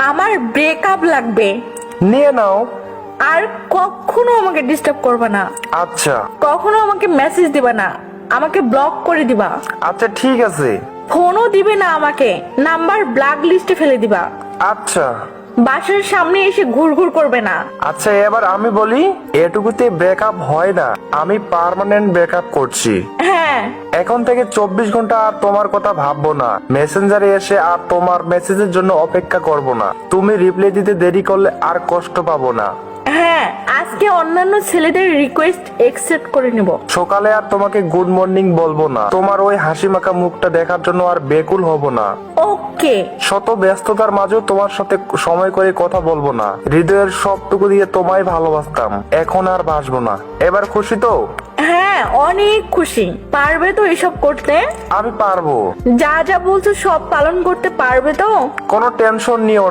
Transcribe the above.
আমার ব্রেকআপ লাগবে। নিয়ে নাও। আর কখনো আমাকে ডিস্টার্ব করবে না, আচ্ছা কখনো আমাকে মেসেজ দিবা না, আমাকে ব্লক করে দিবা, আচ্ছা ঠিক আছে। ফোনও দিবে না, আমাকে নাম্বার ব্ল্যাক লিস্টে ফেলে দিবা, আচ্ছা বাসার সামনে এসে ঘুরঘুর করবে না। আচ্ছা এবার আমি বলি, এটুকুতে ব্রেকআপ হয় না, আমি পার্মানেন্ট ব্রেকআপ করছি। হ্যাঁ, এখন থেকে 24 ঘন্টা আর তোমার কথা ভাববো না, মেসেঞ্জারে এসে আর তোমার মেসেজের জন্য অপেক্ষা করব না, তুমি রিপ্লাই দিতে দেরি করলে আর কষ্ট পাবো না। হ্যাঁ, আজকে অন্যান্য ছেলেদের রিকোয়েস্ট একসেপ্ট করে নেব। সকালে আর তোমাকে গুড মর্নিং বলবো না, তোমার ওই হাসি মাখা মুখটা দেখার জন্য আর বেকুল হব না। ওকে। শত ব্যস্ততার মাঝেও তোমার সাথে সময় করে কথা বলবো না, হৃদয়ের সবটুকু দিয়ে তোমায় ভালোবাসতাম, এখন আর বাসবো না। এবার খুশি তো? হ্যাঁ, অনেক খুশি। পারবে তো এসব করতে? আমি পারবো। যা যা বলছো সব পালন করতে পারবে তো? কোনো টেনশন নিও